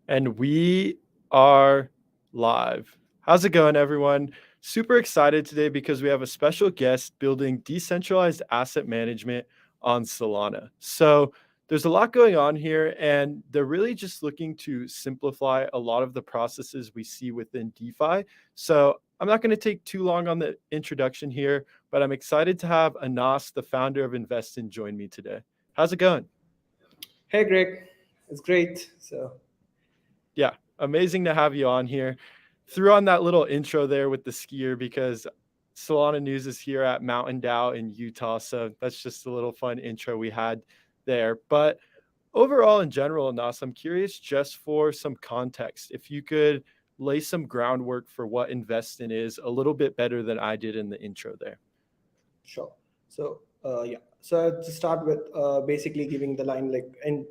And we are live. How's it going, everyone? Super excited today because we have a special guest building decentralized asset management on Solana. So there's a lot going on here, and they're really just looking to simplify a lot of the processes we see within DeFi. So I'm not going to take too long on the introduction here, but I'm excited to have Anas, the founder of Investin, join me today. How's it going? Hey, Greg. It's great. Yeah, amazing to have you on here. Threw on that little intro there with the skier because Solana News is here at Mountain Dow in Utah. So that's just a little fun intro we had there. But overall, in general, Nas, I'm curious just for some context, if you could lay some groundwork for what Investin is a little bit better than I did in the intro there. sure. So to start with, basically giving the line like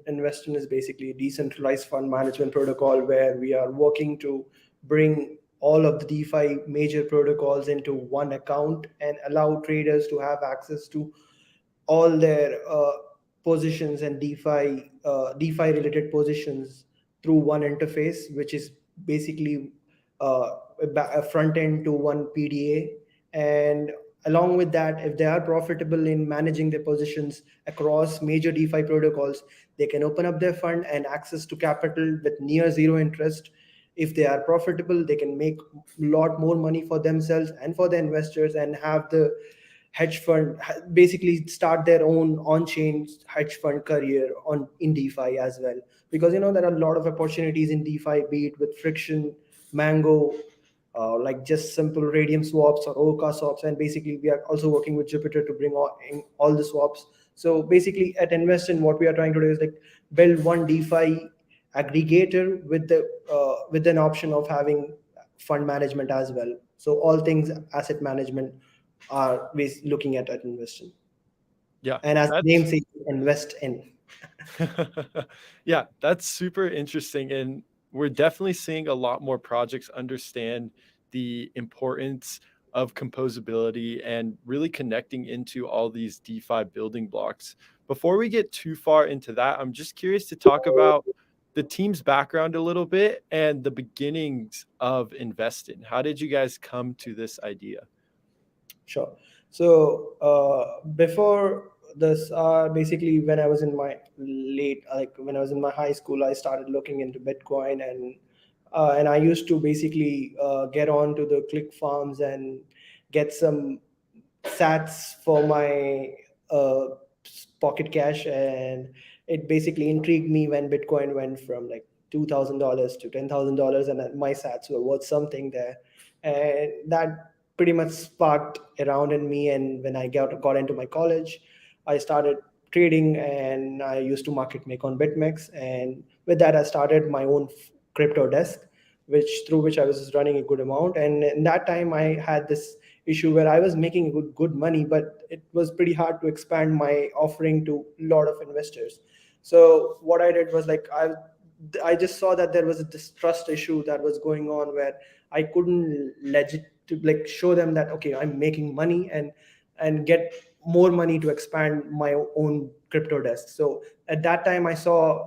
Investin is basically a decentralized fund management protocol where we are working to bring all of the DeFi major protocols into one account and allow traders to have access to all their positions and DeFi related positions through one interface, which is basically a front end to one PDA. And along with that, if they are profitable in managing their positions across major DeFi protocols, they can open up their fund and access to capital with near zero interest. If they are profitable, they can make a lot more money for themselves and for the investors and have the hedge fund basically start their own on-chain hedge fund career on in DeFi as well. Because there are a lot of opportunities in DeFi, be it with friction, Mango, like just simple Radium swaps or Orca swaps, and basically we are also working with Jupiter to bring all the swaps. So basically at Investin, what we are trying to do is like build one DeFi aggregator with an option of having fund management as well. So all things asset management are we looking at Investin. Yeah, And as the name that's says, invest in. yeah, that's super interesting. And we're definitely seeing a lot more projects understand the importance of composability and really connecting into all these DeFi building blocks. Before we get too far into that, I'm just curious to talk about the team's background a little bit and the beginnings of Investing. How did you guys come to this idea? Sure. So before this, basically when I was in my when I was in my high school, I started looking into Bitcoin, and I used to basically get on to the click farms and get some sats for my uh, pocket cash, and it basically intrigued me when Bitcoin went from like $2,000 to $10,000, and my sats were worth something there, and that pretty much sparked around in me. And when I got into my college, I started trading, and I used to market make on BitMEX, and with that I started my own crypto desk, which I was running a good amount. And in that time I had this issue where I was making good money, but it was pretty hard to expand my offering to a lot of investors. So what I did was like I just saw that there was a distrust issue that was going on where I couldn't legit to like show them that okay, I'm making money and get more money to expand my own crypto desk. So at that time I saw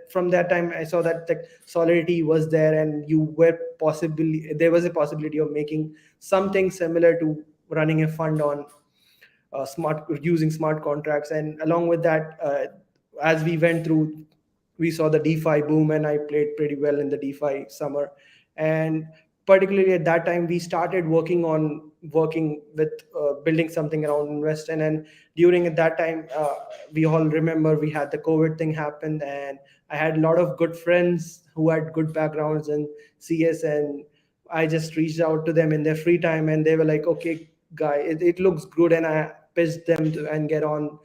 from that time I saw that like Solidity was there, and you were possibly there was a possibility of making something similar to running a fund on smart using smart contracts. And along with that, as we went through, we saw the DeFi boom, and I played pretty well in the DeFi summer. And particularly at that time, we started working with building something around Investin. And during at that time, we all remember we had the COVID thing happen, and I had a lot of good friends who had good backgrounds in CS, and I just reached out to them in their free time, and they were like, "Okay, guy, it looks good," and I pitched them to and get on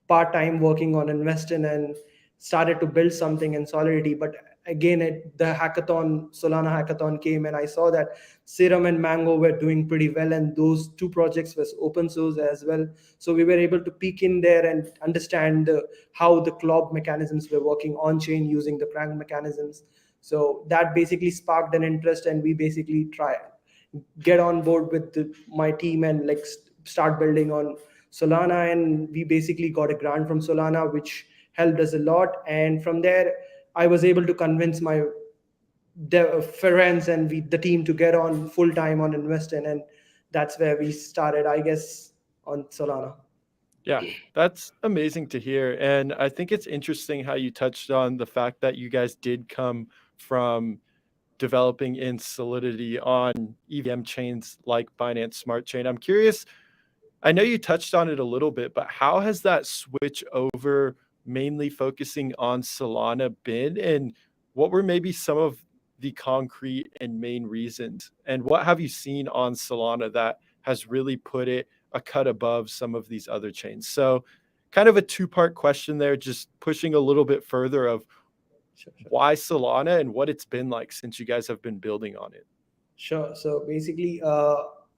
part time working on Investin and started to build something in Solidity. But again, the Solana hackathon came, and I saw that Serum and Mango were doing pretty well, and those two projects was open source as well. So we were able to peek in there and understand how the club mechanisms were working on chain using the crank mechanisms. So that basically sparked an interest, and we basically try get on board with my team and like start building on Solana. And we basically got a grant from Solana, which helped us a lot. And from there, I was able to convince my Ferenc and the team to get on full time on Investin, and that's where we started, I guess, on Solana. Yeah, that's amazing to hear. And I think it's interesting how you touched on the fact that you guys did come from developing in Solidity on EVM chains like Binance Smart Chain. I'm curious, I know you touched on it a little bit, but how has that switch over mainly focusing on Solana been? And what were maybe some of the concrete and main reasons? And what have you seen on Solana that has really put it a cut above some of these other chains? So, kind of a two-part question there, just pushing a little bit further of Sure, sure. why Solana and what it's been like since you guys have been building on it. Sure. So basically,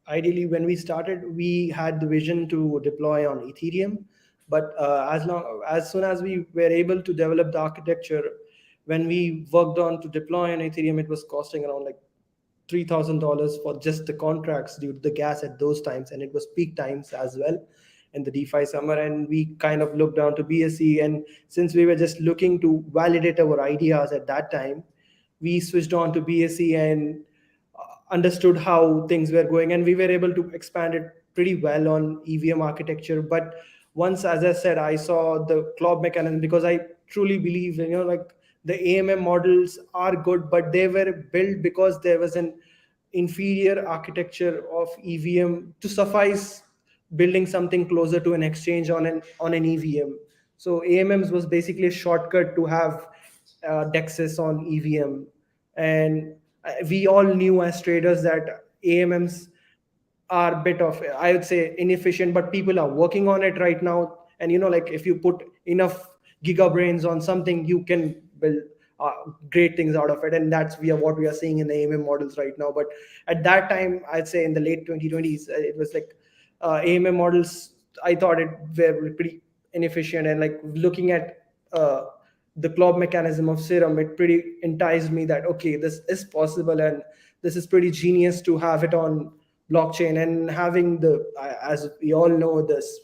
ideally, when we started, we had the vision to deploy on Ethereum, but as soon as we were able to develop the architecture, when we worked on to deploy on Ethereum, it was costing around like $3,000 for just the contracts due to the gas at those times, and it was peak times as well in the DeFi summer. And we kind of looked down to BSC, and since we were just looking to validate our ideas at that time, we switched on to BSC and understood how things were going, and we were able to expand it pretty well on EVM architecture. But once, as I said, I saw the club mechanism, because I truly believe, like, the AMM models are good, but they were built because there was an inferior architecture of EVM to suffice building something closer to an exchange on an EVM. So AMMs was basically a shortcut to have DEXs on EVM, and we all knew as traders that AMMs are a bit of, I would say, inefficient, but people are working on it right now. And like, if you put enough gigabrains on something, you can build great things out of it, and that's what we are seeing in the AMM models right now. But at that time, I'd say in the late 2020s, it was like AMM models, I thought it were pretty inefficient, and like looking at the club mechanism of Serum, it pretty enticed me that okay, this is possible, and this is pretty genius to have it on blockchain, and having as we all know, this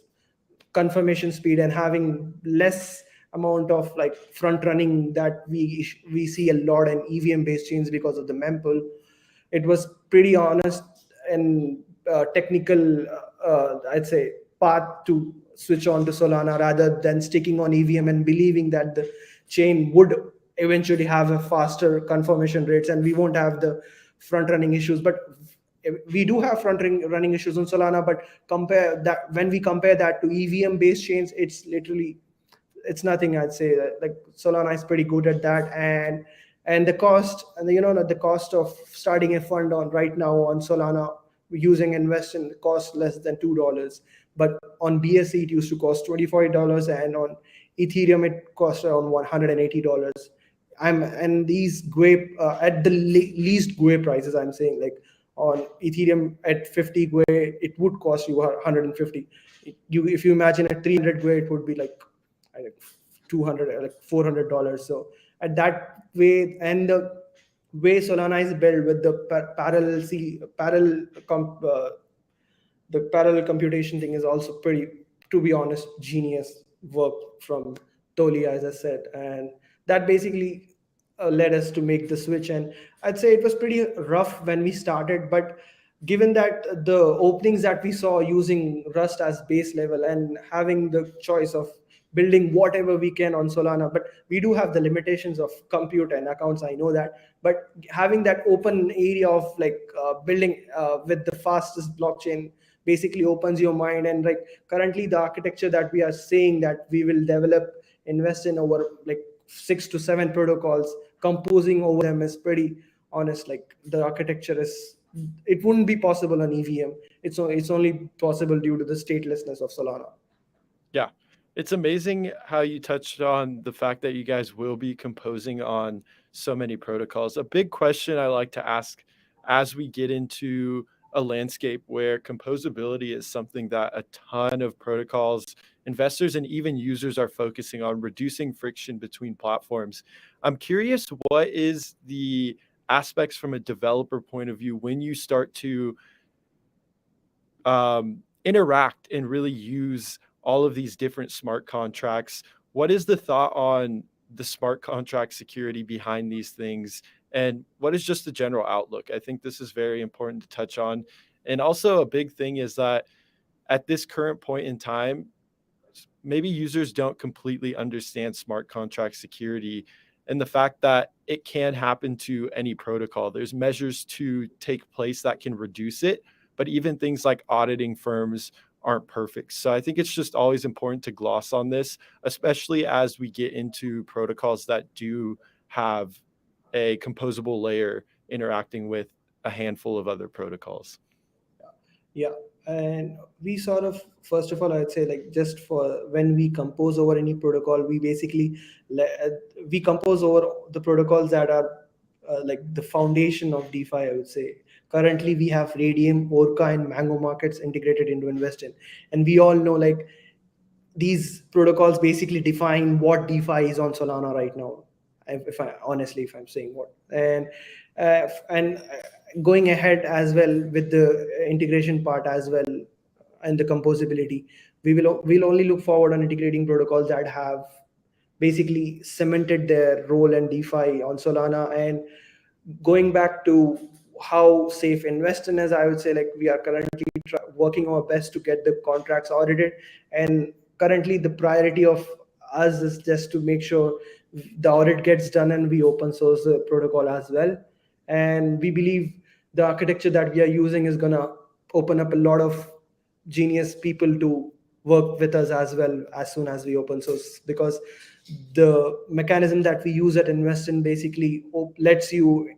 confirmation speed, and having less amount of like front running that we see a lot in EVM based chains because of the mempool. It was pretty honest and technical, I'd say, path to switch on to Solana rather than sticking on EVM and believing that the chain would eventually have a faster confirmation rates and we won't have the front running issues. But we do have running issues on Solana, but compare that when we compare that to EVM based chains, it's nothing. I'd say that, like, Solana is pretty good at that. And the cost, and the cost of starting a fund on right now on Solana using Investin cost less than $2, but on BSC it used to cost $25, and on Ethereum it costs around $180. And these GUI at the least GUI prices, I'm saying, like on Ethereum at 50 GUI it would cost you 150. If you imagine at 300 GUI it would be like, I think, 200, like $400. So at that way, and the way Solana is built with the the parallel computation thing is also pretty, to be honest, genius work from Tolia, as I said. And that basically led us to make the switch. And I'd say it was pretty rough when we started, but given that the openings that we saw using Rust as base level and having the choice of building whatever we can on Solana, but we do have the limitations of compute and accounts, I know that. But having that open area of like building with the fastest blockchain basically opens your mind. And like currently the architecture that we are saying that we will develop, invest in over like 6 to 7 protocols, composing over them is pretty honest. Like the architecture is, it wouldn't be possible on EVM. It's only possible due to the statelessness of Solana. Yeah. It's amazing how you touched on the fact that you guys will be composing on so many protocols. A big question I like to ask as we get into a landscape where composability is something that a ton of protocols, investors, and even users are focusing on, reducing friction between platforms. I'm curious, what is the aspects from a developer point of view when you start to interact and really use all of these different smart contracts? What is the thought on the smart contract security behind these things? And what is just the general outlook? I think this is very important to touch on. And also, a big thing is that at this current point in time, maybe users don't completely understand smart contract security and the fact that it can happen to any protocol. There's measures to take place that can reduce it, but even things like auditing firms aren't perfect. So I think it's just always important to gloss on this, especially as we get into protocols that do have a composable layer interacting with a handful of other protocols. Yeah, and we sort of, first of all, I'd say, like, just for when we compose over any protocol, we basically we compose over the protocols that are like the foundation of DeFi, I would say. Currently, we have Radium, Orca, and Mango markets integrated into Investin, and we all know, like, these protocols basically define what DeFi is on Solana right now. If I honestly, if I'm saying what, and going ahead as well with the integration part as well, and the composability, we'll only look forward on integrating protocols that have basically cemented their role in DeFi on Solana. And going back to how safe Investin is, I would say, like, we are currently working our best to get the contracts audited. And currently, the priority of us is just to make sure the audit gets done and we open source the protocol as well. And we believe the architecture that we are using is going to open up a lot of genius people to work with us as well as soon as we open source, because the mechanism that we use at Investin basically lets you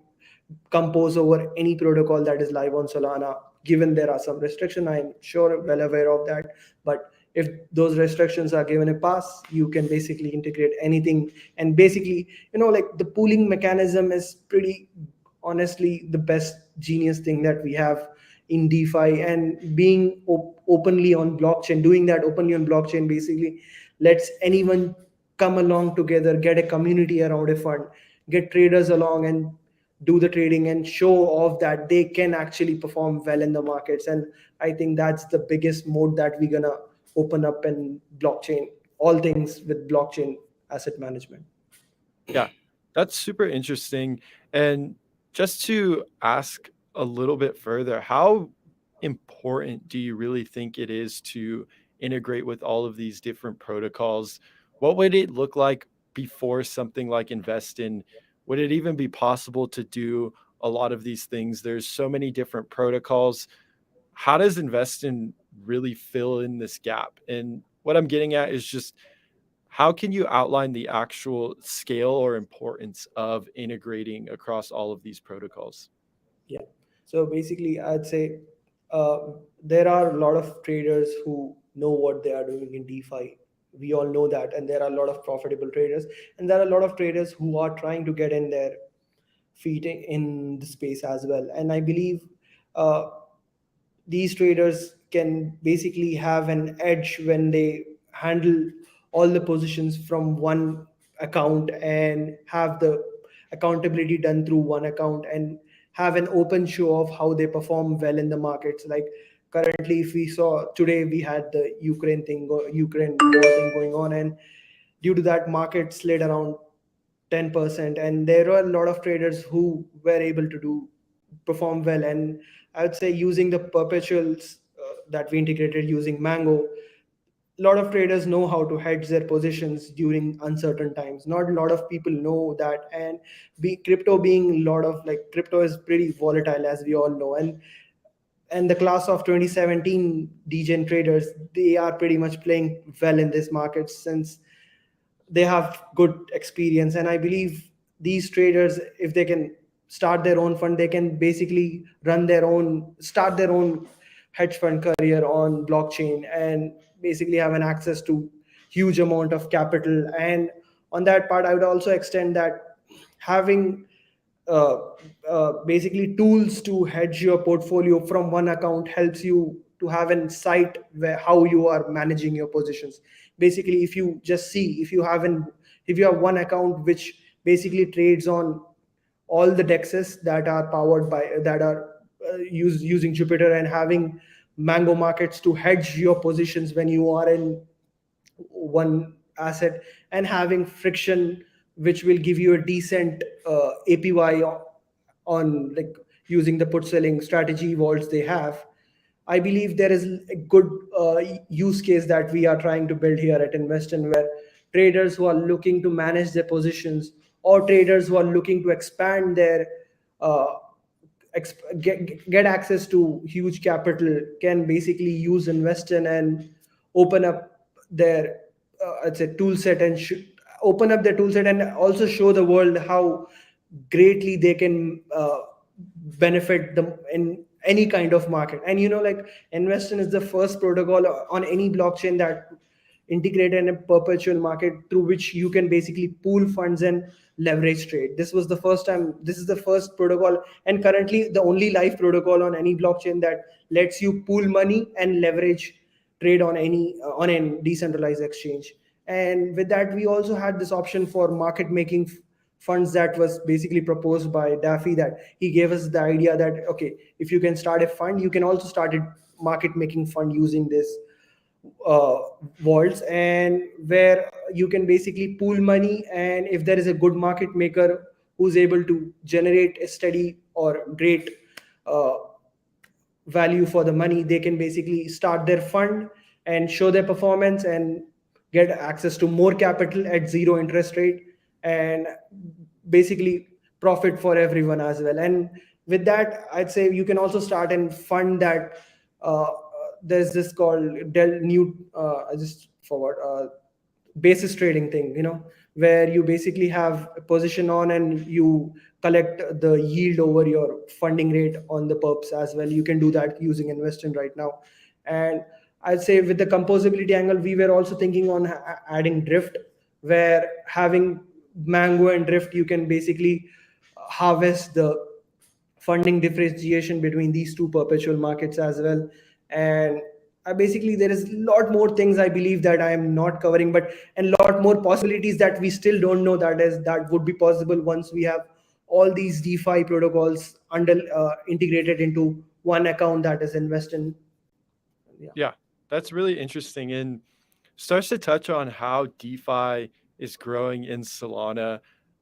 compose over any protocol that is live on Solana. Given there are some restrictions, I'm sure well aware of that, but if those restrictions are given a pass, you can basically integrate anything. And basically, like, the pooling mechanism is pretty honestly the best genius thing that we have in DeFi. And being openly on blockchain, doing that openly on blockchain basically lets anyone come along together, get a community around a fund, get traders along and do the trading and show off that they can actually perform well in the markets. And I think that's the biggest mode that we're gonna open up in blockchain, all things with blockchain asset management. Yeah, that's super interesting. And just to ask a little bit further, how important do you really think it is to integrate with all of these different protocols? What would it look like before something like Investin? Would it even be possible to do a lot of these things? There's so many different protocols. How does Investin really fill in this gap? And what I'm getting at is just how can you outline the actual scale or importance of integrating across all of these protocols? Yeah. So basically, I'd say uh, there are a lot of traders who know what they are doing in DeFi. We all know that, and there are a lot of profitable traders, and there are a lot of traders who are trying to get in their feet in the space as well. And I believe uh, these traders can basically have an edge when they handle all the positions from one account and have the accountability done through one account and have an open show of how they perform well in the markets. Like, currently, if we saw today, we had the Ukraine war thing going on, and due to that, market slid around 10%. And there were a lot of traders who were able to do perform well. And I would say, using the perpetuals that we integrated using Mango, a lot of traders know how to hedge their positions during uncertain times. Not a lot of people know that. And crypto being a lot of, like, crypto is pretty volatile, as we all know. And the class of 2017 degen traders, they are pretty much playing well in this market since they have good experience. And I believe these traders, if they can start their own fund, they can basically start their own hedge fund career on blockchain and basically have an access to huge amount of capital. And on that part, I would also extend that having uh, basically tools to hedge your portfolio from one account helps you to have an insight where how you are managing your positions. Basically, if you just see, if you have one account which basically trades on all the dexes that are powered by that are using Jupiter, and having Mango markets to hedge your positions when you are in one asset, and having friction which will give you a decent APY on like using the put selling strategy vaults they have. I believe there is a good use case that we are trying to build here at Investin, where traders who are looking to manage their positions, or traders who are looking to expand their uh, get access to huge capital, can basically use Investin and open up their I'd say tool set, and open up their tool set and also show the world how greatly they can benefit them in any kind of market. And like Investin is the first protocol on any blockchain that integrated in a perpetual market through which you can basically pool funds and leverage trade. This was the first time, this is the first protocol, and currently the only live protocol on any blockchain that lets you pool money and leverage trade on any on a decentralized exchange. And with that, we also had this option for market making funds that was basically proposed by Daffy, that he gave us the idea that okay, if you can start a fund, you can also start a market making fund using this uh, vaults, and where you can basically pool money, and if there is a good market maker who's able to generate a steady or great uh, value for the money, they can basically start their fund and show their performance and get access to more capital at zero interest rate, and basically profit for everyone as well. And with that, I'd say you can also start and fund that. There's this called del new I just forgot basis trading thing, where you basically have a position on and you collect the yield over your funding rate on the perps as well. You can do that using Investin right now. And I'd say with the composability angle, we were also thinking on adding drift, where having mango and drift, you can basically harvest the funding differentiation between these two perpetual markets as well. And basically there is a lot more things I believe that I am not covering, but and lot more possibilities that we still don't know that would be possible once we have all these DeFi protocols under integrated into one account that is Investin. Yeah. Yeah, that's really interesting and starts to touch on how DeFi is growing in Solana.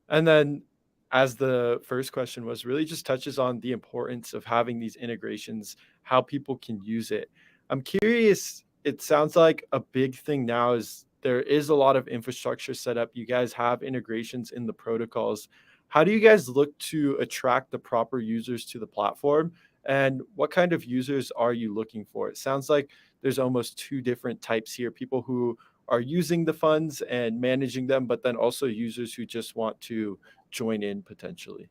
And then, as the first question was, really just touches on the importance of having these integrations, how people can use it. I'm curious, it sounds like a big thing now is there is a lot of infrastructure set up. You guys have integrations in the protocols. How do you guys look to attract the proper users to the platform? And what kind of users are you looking for? It sounds like there's almost two different types here, people who are using the funds and managing them, but then also users who just want to join in potentially.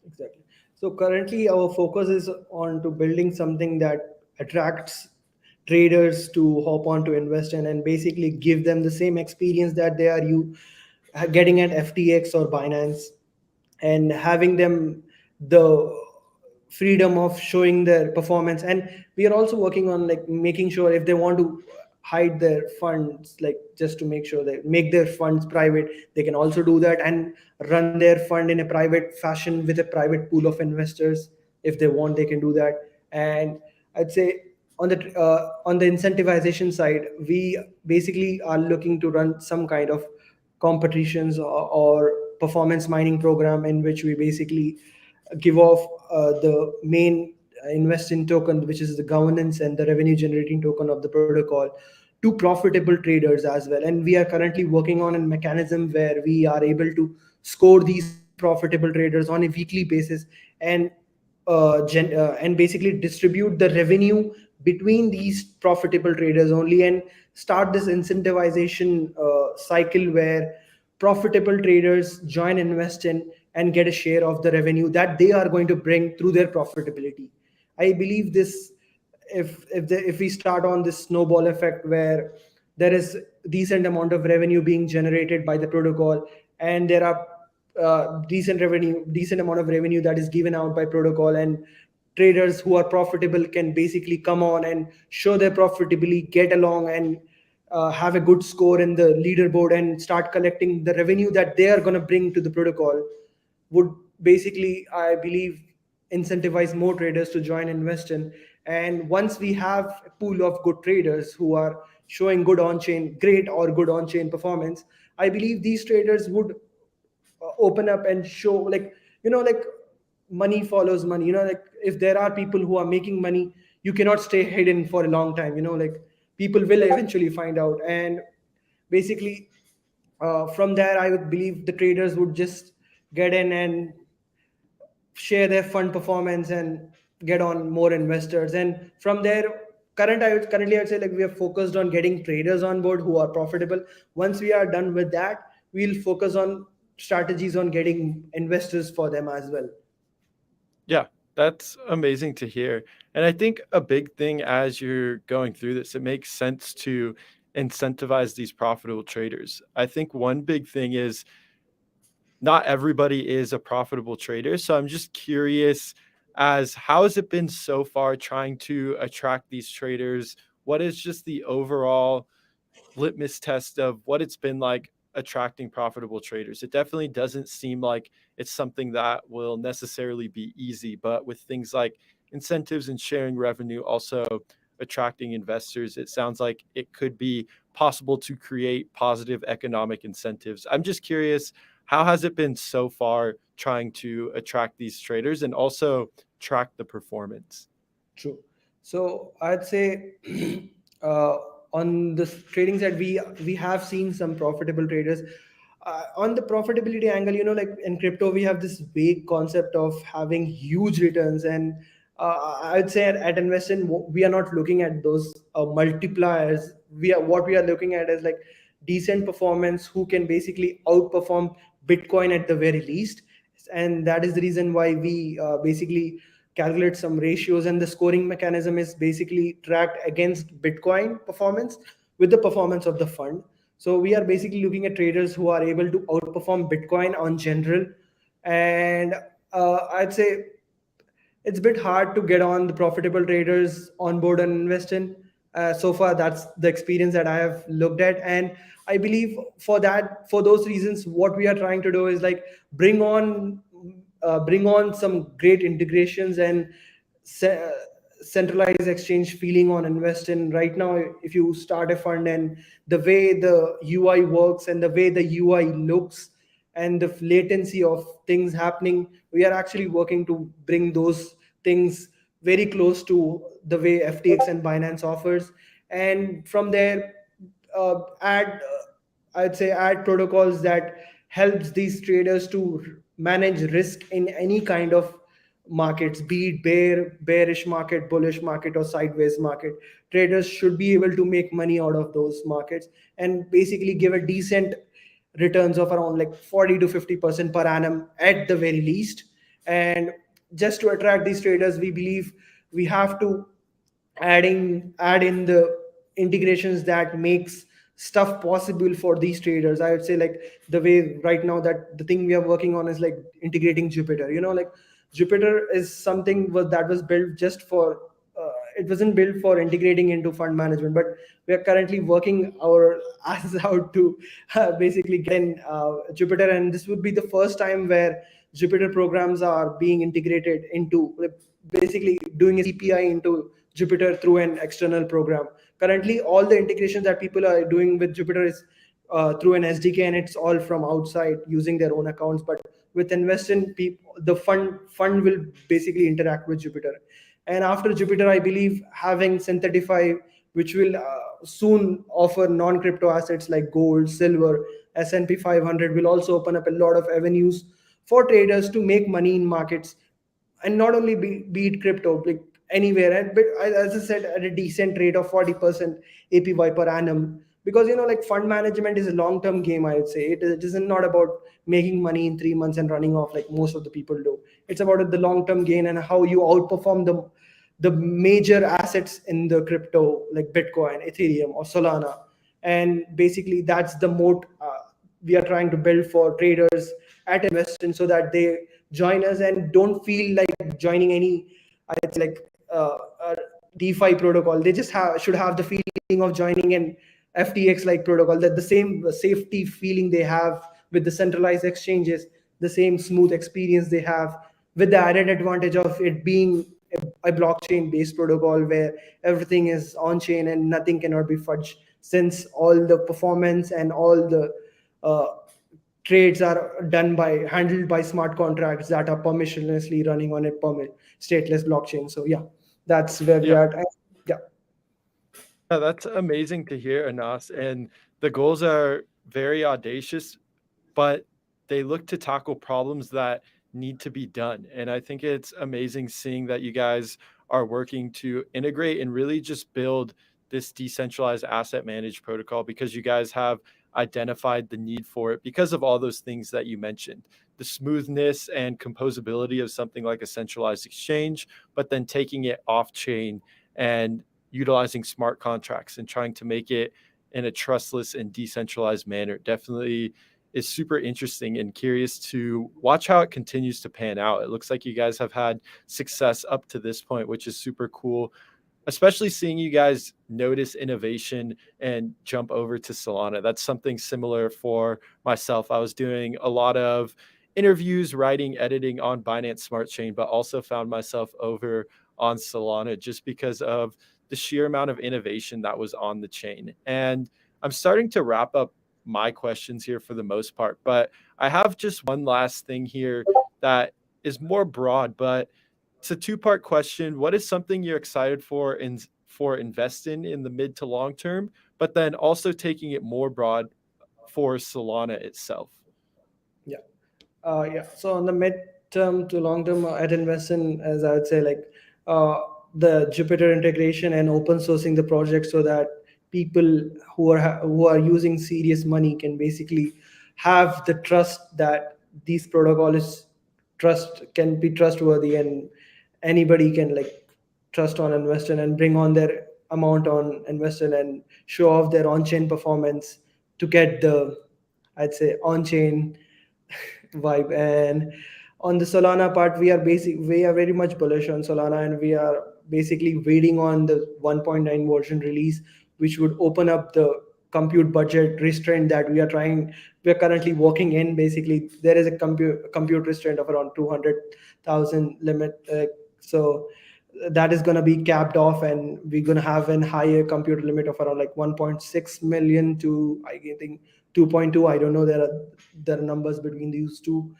Exactly. So currently our focus is on to building something that attracts traders to hop on to invest in, and basically give them the same experience that they are you getting at FTX or Binance, and having them the freedom of showing their performance. And we are also working on like making sure if they want to hide their funds, like just to make sure they make their funds private, they can also do that and run their fund in a private fashion with a private pool of investors. If they want, they can do that. And I'd say on the incentivization side, we basically are looking to run some kind of competitions or performance mining program, in which we basically give off the main invest in token, which is the governance and the revenue generating token of the protocol, to profitable traders as well. And we are currently working on a mechanism where we are able to score these profitable traders on a weekly basis, and and basically distribute the revenue between these profitable traders only, and start this incentivization cycle where profitable traders join invest in and get a share of the revenue that they are going to bring through their profitability. I believe this, if we start on this snowball effect where there is decent amount of revenue being generated by the protocol, and there are decent amount of revenue that is given out by protocol, and traders who are profitable can basically come on and show their profitability, get along, and have a good score in the leaderboard and start collecting the revenue that they are going to bring to the protocol, would basically, I believe, incentivize more traders to join invest in. And once we have a pool of good traders who are showing good on chain, great or good on chain performance, I believe these traders would open up and show, like, like money follows money. Like if there are people who are making money, you cannot stay hidden for a long time. Like people will eventually find out. And basically, from there, I would believe the traders would just get in and share their fund performance and get on more investors. And from there, currently I would say, like, we are focused on getting traders on board who are profitable. Once we are done with that, we'll focus on strategies on getting investors for them as well. Yeah, that's amazing to hear. And I think a big thing as you're going through this, it makes sense to incentivize these profitable traders. I think one big thing is not everybody is a profitable trader. So I'm just curious, as how has it been so far trying to attract these traders? What is just the overall litmus test of what it's been like attracting profitable traders? It definitely doesn't seem like it's something that will necessarily be easy, but with things like incentives and sharing revenue, also attracting investors, it sounds like it could be possible to create positive economic incentives. I'm just curious, how has it been so far trying to attract these traders and also track the performance? True. So I'd say uh, on the trading side, we have seen some profitable traders. On the profitability angle, like in crypto, we have this vague concept of having huge returns. And I'd say at Investin, we are not looking at those multipliers. What we are looking at is like decent performance who can basically outperform Bitcoin at the very least. And that is the reason why we basically calculate some ratios, and the scoring mechanism is basically tracked against Bitcoin performance with the performance of the fund. So we are basically looking at traders who are able to outperform Bitcoin on general. And I'd say it's a bit hard to get on the profitable traders on board and invest in. So far, that's the experience that I have looked at. And I believe for those reasons, what we are trying to do is like bring on bring on some great integrations and ce- centralized exchange feeling on invest in. Right now, if you start a fund, and the way the UI works and the way the UI looks and the latency of things happening, we are actually working to bring those things very close to the way FTX and Binance offers. And from there, add I'd say add protocols that helps these traders to manage risk in any kind of markets, be it bearish market, bullish market, or sideways market. Traders should be able to make money out of those markets and basically give a decent returns of around like 40 to 50% per annum at the very least. And just to attract these traders, we believe we have to add in the integrations that makes stuff possible for these traders. I would say, like, the way right now that the thing we are working on is like integrating Jupiter. Like Jupiter is something that was built just for it wasn't built for integrating into fund management, but we are currently working our asses out to basically get in Jupiter. And this would be the first time where Jupiter programs are being integrated into, like, basically doing a CPI into Jupiter through an external program. Currently, all the integrations that people are doing with Jupiter is through an SDK, and it's all from outside using their own accounts. But with Investin, people, the fund will basically interact with Jupiter. And after Jupiter, I believe having Synthetify, which will soon offer non-crypto assets like gold, silver, S&P 500, will also open up a lot of avenues for traders to make money in markets. And not only be it crypto, like anywhere. And but as I said, at a decent rate of 40% APY per annum. Because like fund management is a long-term game. I would say it is not about making money in 3 months and running off like most of the people do. It's about the long-term gain and how you outperform the major assets in the crypto, like Bitcoin, Ethereum, or Solana. And basically that's the moat we are trying to build for traders at Investin, so that they join us and don't feel like joining any, I'd say, like a DeFi protocol. They just should have the feeling of joining an FTX like protocol, that the same safety feeling they have with the centralized exchanges, the same smooth experience they have, with the added advantage of it being a blockchain based protocol where everything is on chain and nothing cannot be fudged, since all the performance and all the uh, trades are handled by smart contracts that are permissionlessly running on a stateless blockchain. So yeah, that's where we Yeah. are at. Yeah. Yeah, that's amazing to hear, Anas. And the goals are very audacious, but they look to tackle problems that need to be done. And I think it's amazing seeing that you guys are working to integrate and really just build this decentralized asset managed protocol because you guys have identified the need for it because of all those things that you mentioned, the smoothness and composability of something like a centralized exchange, but then taking it off chain and utilizing smart contracts and trying to make it in a trustless and decentralized manner. Definitely is super interesting and curious to watch how it continues to pan out. It looks like you guys have had success up to this point, which is super cool, especially seeing you guys notice innovation and jump over to Solana. That's something similar for myself. I was doing a lot of interviews, writing, editing on Binance Smart Chain, but also found myself over on Solana just because of the sheer amount of innovation that was on the chain. And I'm starting to wrap up my questions here for the most part, but I have just one last thing here that is more broad, but it's a two-part question. What is something you're excited for investing in the mid to long term, but then also taking it more broad for Solana itself? Yeah. Yeah. So on the mid-term to long-term at Investin, as I would say, like uh, the Jupyter integration and open sourcing the project so that people who are using serious money can basically have the trust that these protocol is trust can be trustworthy, and anybody can like trust on Investin and bring on their amount on Investin and show off their on-chain performance to get the, I'd say, on-chain vibe. And on the Solana part, we are very much bullish on Solana, and we are basically waiting on the 1.9 version release, which would open up the compute budget restraint that we are currently working in. Basically, there is a compute restraint of around 200,000 limit. So that is going to be capped off, and we're going to have a higher computer limit of around like 1.6 million to, I think, 2.2. I don't know, there are numbers between these two.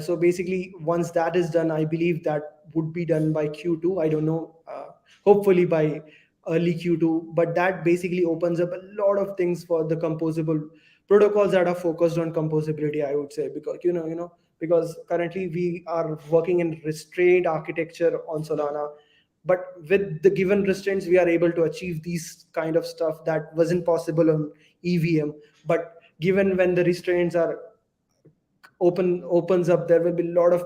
So basically, once that is done, I believe that would be done by Q2. I don't know, hopefully by early Q2. But that basically opens up a lot of things for the composable protocols that are focused on composability, I would say. Because because currently we are working in restrained architecture on Solana, but with the given restraints we are able to achieve these kind of stuff that wasn't possible on EVM. But given when the restraints are opens up, there will be a lot of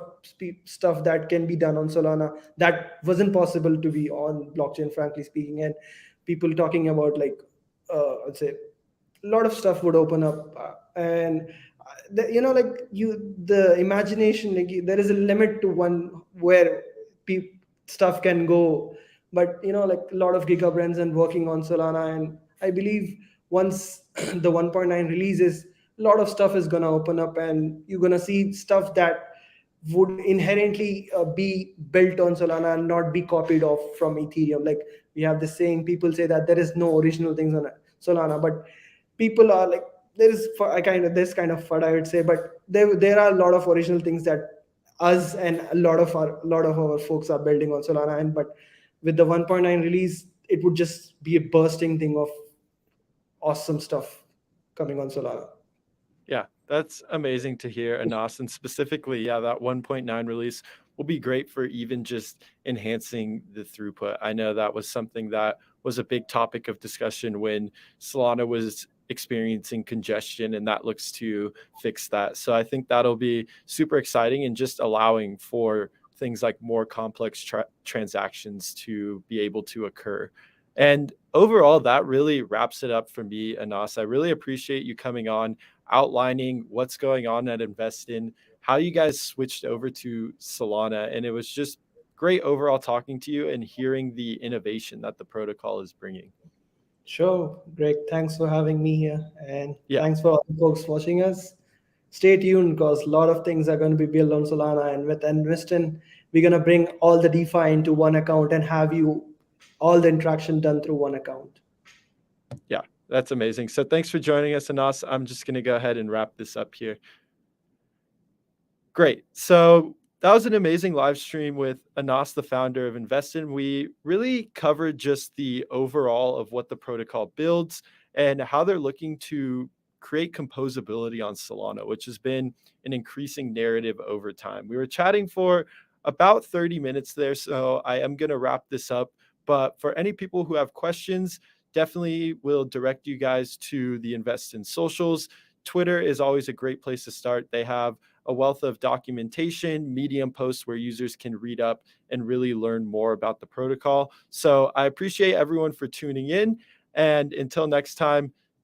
stuff that can be done on Solana that wasn't possible to be on blockchain, frankly speaking. And people talking about like I'd say a lot of stuff would open up. And like the imagination, like there is a limit to one where stuff can go. But like a lot of giga brands and working on Solana, and I believe once the 1.9 releases, a lot of stuff is going to open up, and you're going to see stuff that would inherently be built on Solana and not be copied off from Ethereum. Like we have this saying, people say that there is no original things on Solana, but people are like, there is I kind of this kind of fud, I would say. But there are a lot of original things that us and a lot of our folks are building on Solana. And but with the 1.9 release, it would just be a bursting thing of awesome stuff coming on Solana. Yeah, that's amazing to hear, Anas. And specifically, yeah, that 1.9 release will be great for even just enhancing the throughput. I know that was something that was a big topic of discussion when Solana was experiencing congestion, and that looks to fix that. So I think that'll be super exciting and just allowing for things like more complex transactions to be able to occur. And overall, that really wraps it up for me, Anas. I really appreciate you coming on, outlining what's going on at Investin, how you guys switched over to Solana. And it was just great overall talking to you and hearing the innovation that the protocol is bringing. Sure, Greg. Thanks for having me here, and Yeah, thanks for all the folks watching us. Stay tuned because a lot of things are going to be built on Solana, and with Investin, we're going to bring all the DeFi into one account and have you all the interaction done through one account. yeah, that's amazing. So thanks for joining us, Anas. I'm just going to go ahead and wrap this up here. Great. So that was an amazing live stream with Anas, the founder of Investin. We really covered just the overall of what the protocol builds and how they're looking to create composability on Solana, which has been an increasing narrative over time. We were chatting for about 30 minutes there, so I am going to wrap this up. But for any people who have questions, definitely will direct you guys to the Investin socials. Twitter is always a great place to start. They have a wealth of documentation, Medium posts where users can read up and really learn more about the protocol. So I appreciate everyone for tuning in. And until next time,